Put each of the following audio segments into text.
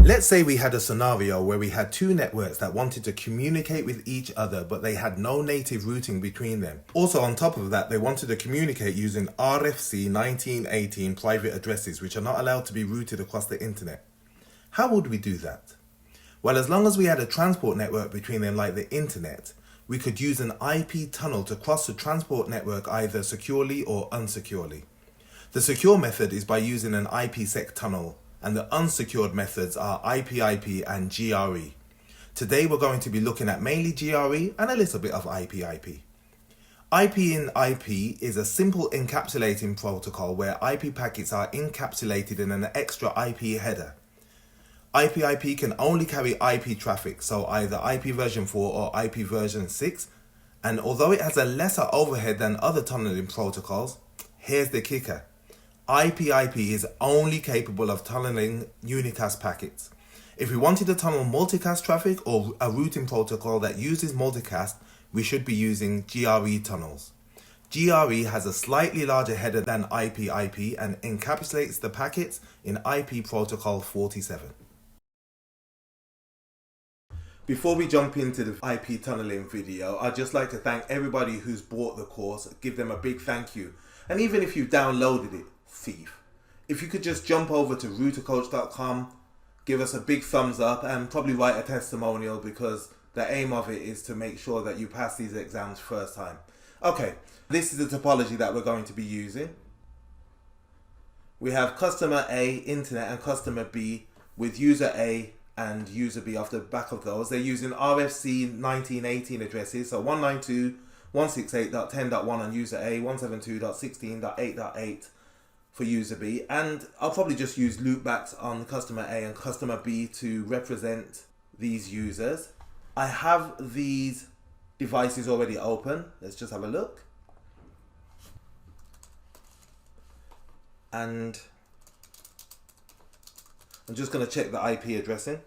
Let's say we had a scenario where we had two networks that wanted to communicate with each other, but they had no native routing between them. Also, on top of that, they wanted to communicate using RFC 1918 private addresses, which are not allowed to be routed across the internet. How would we do that? Well, as long as we had a transport network between them like the internet, we could use an IP tunnel to cross the transport network either securely or unsecurely. The secure method is by using an IPsec tunnel, and the unsecured methods are IP/IP and GRE. Today we're going to be looking at mainly GRE and a little bit of IP/IP. IP in IP is a simple encapsulating protocol where IP packets are encapsulated in an extra IP header. IP/IP can only carry IP traffic, so either IP version 4 or IP version 6, and although it has a lesser overhead than other tunneling protocols, here's the kicker. IP/IP is only capable of tunneling unicast packets. If we wanted to tunnel multicast traffic or a routing protocol that uses multicast, we should be using GRE tunnels. GRE has a slightly larger header than IP/IP and encapsulates the packets in IP protocol 47. Before we jump into the IP tunneling video, I'd just like to thank everybody who's bought the course, give them a big thank you. And even if you downloaded it, thief. If you could just jump over to routercoach.com, give us a big thumbs up and probably write a testimonial, because the aim of it is to make sure that you pass these exams first time. Okay, this is the topology that we're going to be using. We have customer A, internet, and customer B with user A and user B off the back of those. They're using RFC 1918 addresses, so 192.168.10.1 on user A, 172.16.8.8 for user B, and I'll probably just use loopbacks on customer A and customer B to represent these users. I have these devices already open. Let's just have a look. And I'm just going to check the IP addressing.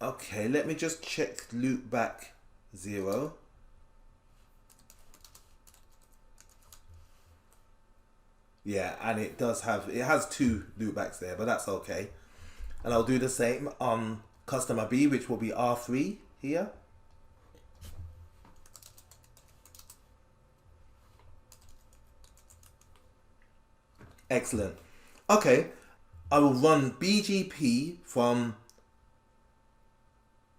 Okay, let me just check loopback 0. Yeah, and it has two loopbacks there, but that's okay. And I'll do the same on customer B, which will be R3 here. Excellent. Okay, I will run BGP from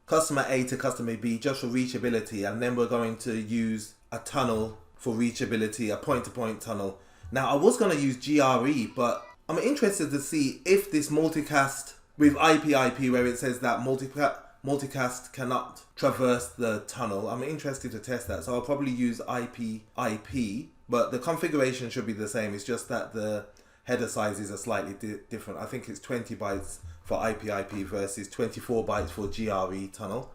customer A to customer B just for reachability, and then we're going to use a tunnel for reachability, a point-to-point tunnel. Now, I was going to use GRE, but I'm interested to see if this multicast with IP/IP, where it says that multicast cannot traverse the tunnel, I'm interested to test that. So I'll probably use IP/IP, but the configuration should be the same. It's just that the header sizes are slightly different. I think it's 20 bytes for IP/IP versus 24 bytes for GRE tunnel.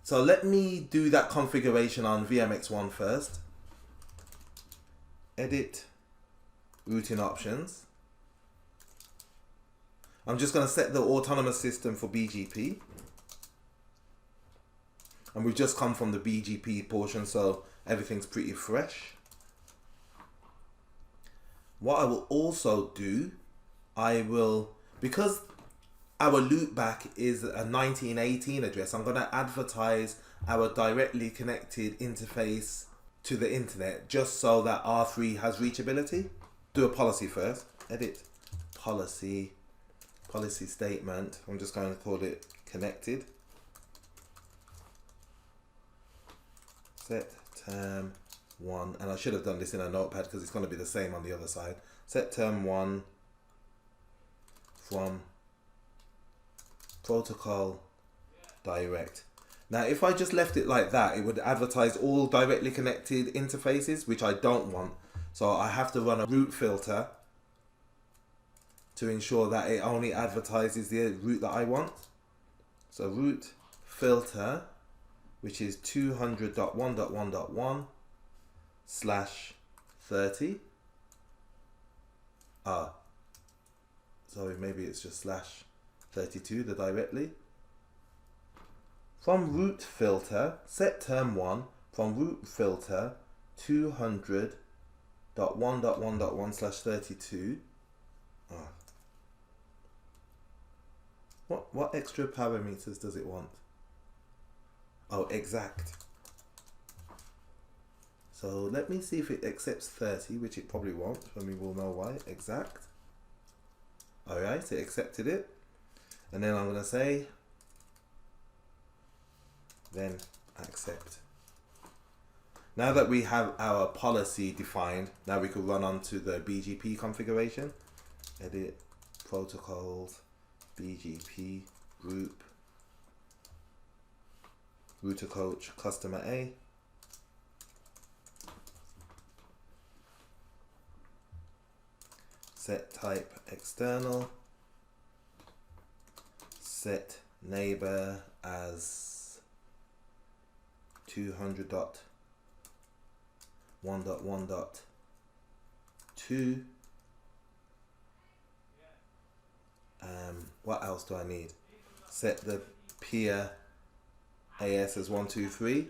So let me do that configuration on VMX1 first. Edit routing options. I'm just going to set the autonomous system for BGP. And we've just come from the BGP portion, so everything's pretty fresh. What I will also do, because our loopback is a 1918 address, I'm going to advertise our directly connected interface to the internet just so that R3 has reachability. Do a policy first. Edit policy statement. I'm just going to call it connected. Set term 1, and I should have done this in a notepad because it's going to be the same on the other side. Set term 1 from protocol direct. Now, if I just left it like that, it would advertise all directly connected interfaces, which I don't want. So I have to run a route filter to ensure that it only advertises the route that I want. So route filter, which is 200.1.1.1/30. Sorry, maybe it's just /32, the directly. From route filter, set term 1 from root filter 200.1.1.1/32. Oh. What extra parameters does it want? Oh, exact. So let me see if it accepts 30, which it probably won't, and we will know why. Exact. Alright, it accepted it. And then I'm going to say, then accept. Now that we have our policy defined, now we could run on to the BGP configuration. Edit, protocols, BGP, group, router coach, customer A. Set type external. Set neighbor as 200.1.1.2. What else do I need? Set the peer AS as 123.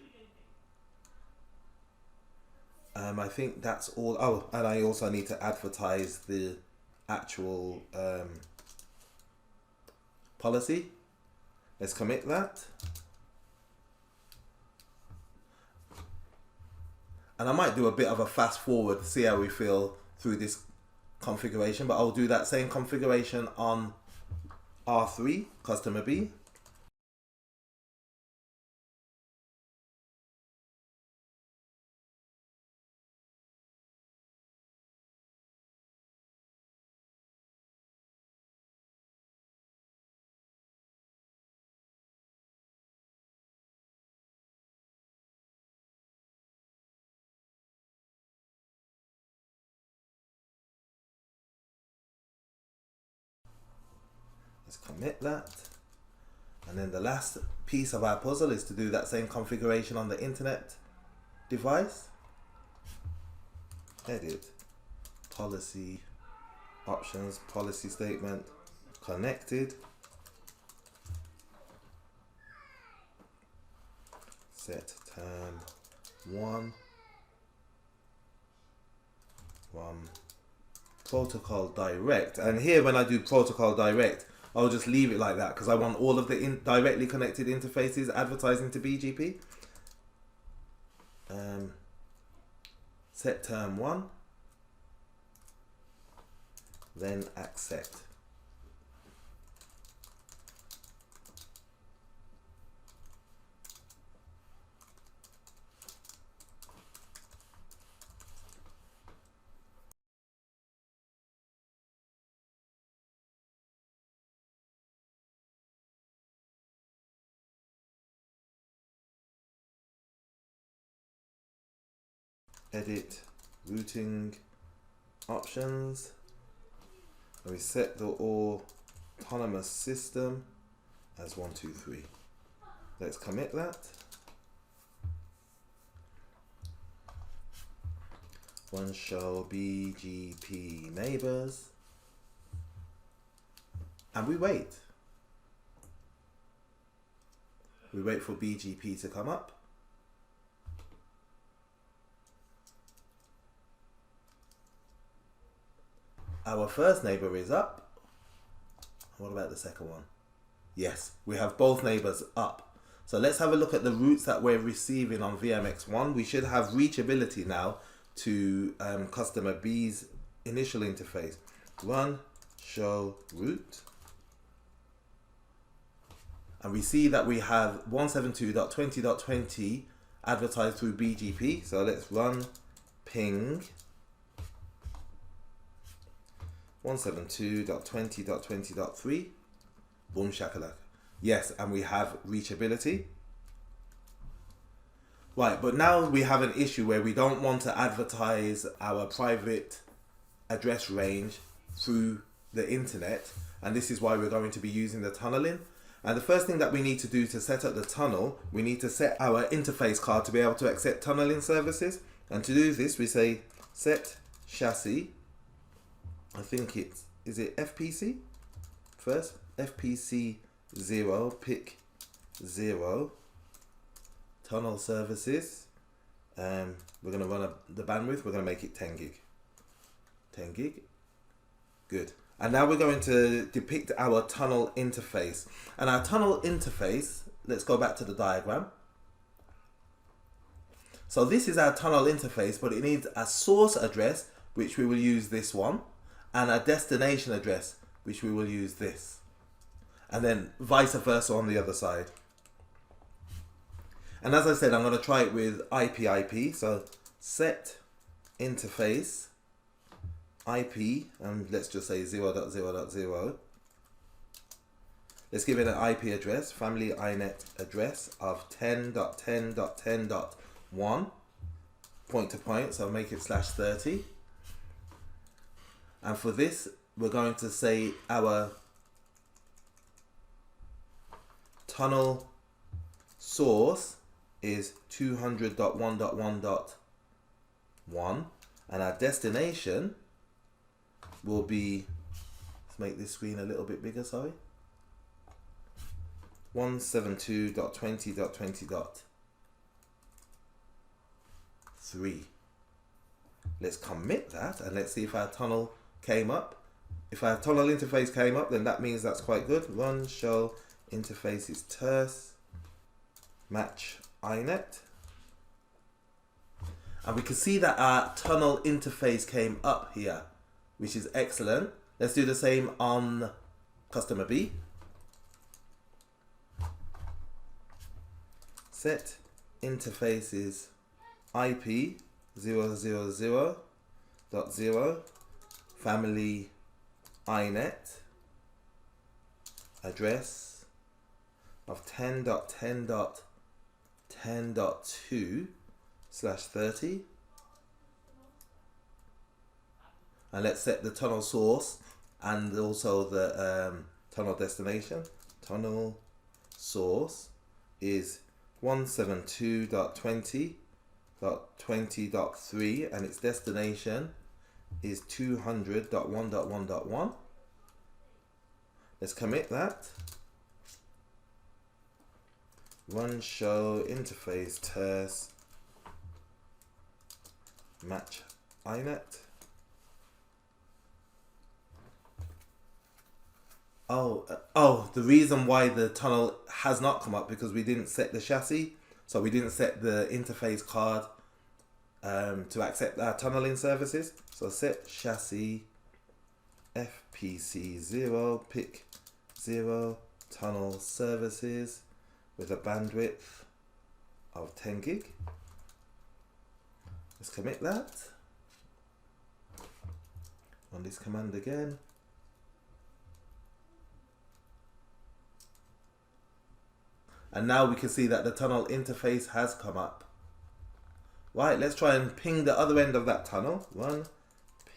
I think that's all. Oh, and I also need to advertise the actual policy. Let's commit that. And I might do a bit of a fast forward to see how we feel through this configuration, but I'll do that same configuration on R3, customer B. Let's commit that. And then the last piece of our puzzle is to do that same configuration on the internet device. Edit, policy, options, policy statement, connected. Set term 1, protocol direct. And here when I do protocol direct, I'll just leave it like that because I want all of the directly connected interfaces advertising to BGP. Set term 1, then accept. Edit routing options. And we set the autonomous system as 123. Let's commit that. One show BGP neighbors. And we wait. We wait for BGP to come up. Our first neighbor is up. What about the second one? Yes, we have both neighbors up. So let's have a look at the routes that we're receiving on VMX1. We should have reachability now to customer B's initial interface. Run show route. And we see that we have 172.20.20 advertised through BGP. So let's run ping 172.20.20.3. Boom shakalaka. Yes, and we have reachability. Right, but now we have an issue where we don't want to advertise our private address range through the internet, and this is why we're going to be using the tunneling. And the first thing that we need to do to set up the tunnel, we need to set our interface card to be able to accept tunneling services. And to do this, we say set chassis. I think is it FPC first? FPC 0, pick 0, tunnel services, We're going to run the bandwidth, we're going to make it 10 gig. 10 gig. Good. And now we're going to depict our tunnel interface. And our tunnel interface, let's go back to the diagram. So this is our tunnel interface, but it needs a source address, which we will use this one, and a destination address, which we will use this. And then vice versa on the other side. And as I said, I'm going to try it with IP. So set interface IP, and let's just say 0.0.0. Let's give it an IP address, family inet address of 10.10.10.1, point to point, so make it /30. And for this, we're going to say our tunnel source is 200.1.1.1, and our destination will be, let's make this screen a little bit bigger, sorry, 172.20.20.3. Let's commit that and let's see if our tunnel came up. If our tunnel interface came up, then that means that's quite good. Run show interface is terse match inet. And we can see that our tunnel interface came up here, which is excellent. Let's do the same on customer B. Set interfaces IP 0.0.0 family inet address of 10.10.10.2/30, and let's set the tunnel source and also the tunnel destination. Tunnel source is 172.20.20.3 and its destination is 200.1.1.1. Let's commit that. Run show interface terse match inet. The reason why the tunnel has not come up because we didn't set the chassis, so we didn't set the interface card to accept our tunneling services. So set chassis FPC0 pick 0 tunnel services with a bandwidth of 10 gig. Let's commit that. Run this command again. And now we can see that the tunnel interface has come up. Right, let's try and ping the other end of that tunnel. Run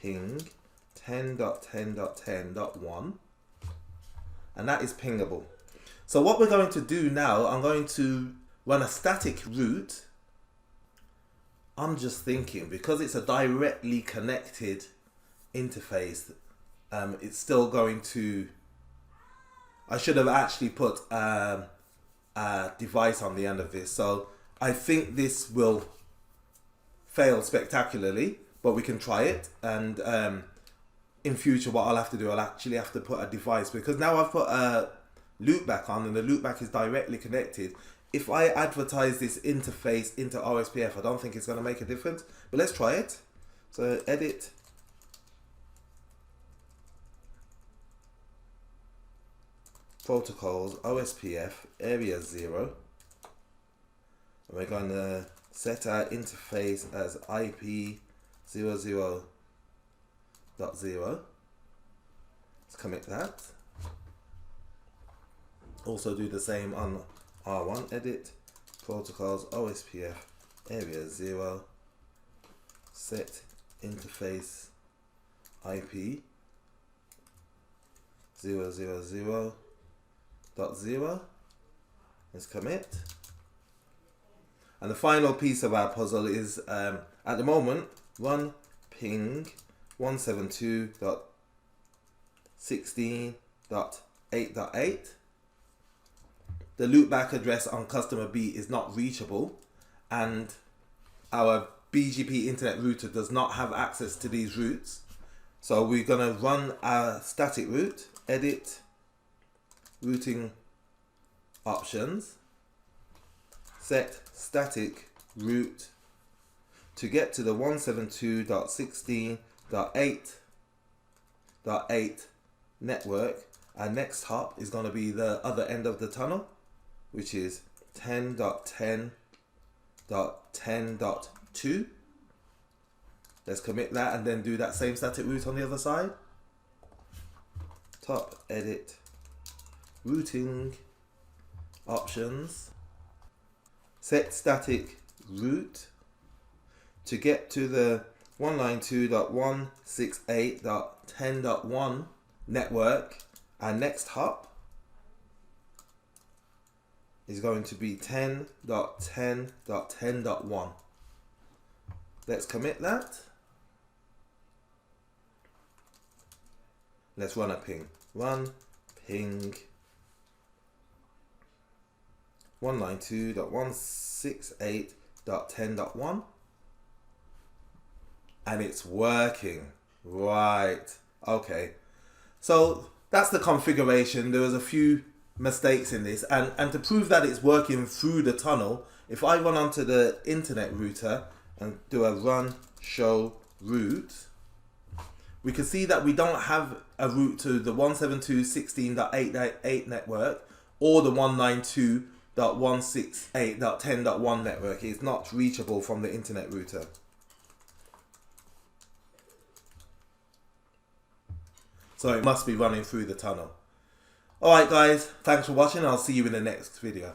ping 10.10.10.1. And that is pingable. So what we're going to do now, I'm going to run a static route. I'm just thinking, because it's a directly connected interface, it's still going to, I should have actually put a device on the end of this. So I think this will fail spectacularly, but we can try it. And in future, what I'll have to do, I'll actually have to put a device, because now I've put a loopback on and the loopback is directly connected. If I advertise this interface into OSPF, I don't think it's going to make a difference, but let's try it. So edit, protocols, OSPF, area 0. And we're going to set our interface as IP 00.0. Let's commit that. Also do the same on R1, edit, protocols, OSPF, area 0, set interface IP 0.0.0.0. Let's commit. And the final piece of our puzzle is, at the moment, run ping 172.16.8.8. The loopback address on customer B is not reachable, and our BGP internet router does not have access to these routes. So we're going to run our static route, edit, routing options, set static route to get to the 172.16.8.8 network. Our next hop is going to be the other end of the tunnel, which is 10.10.10.2. Let's commit that and then do that same static route on the other side. Top, edit, routing options, set static route to get to the 192.168.10.1 network. Our next hop is going to be 10.10.10.1. Let's commit that. Let's run a ping. Run ping 192.168.10.1. And it's working. Right. Okay. So that's the configuration. There was a few mistakes in this. And to prove that it's working through the tunnel, if I run onto the internet router and do a run show route, we can see that we don't have a route to the 172.16.8.8 network or the 192.168.10.1 network. It's not reachable from the internet router. So it must be running through the tunnel. Alright guys, thanks for watching. I'll see you in the next video.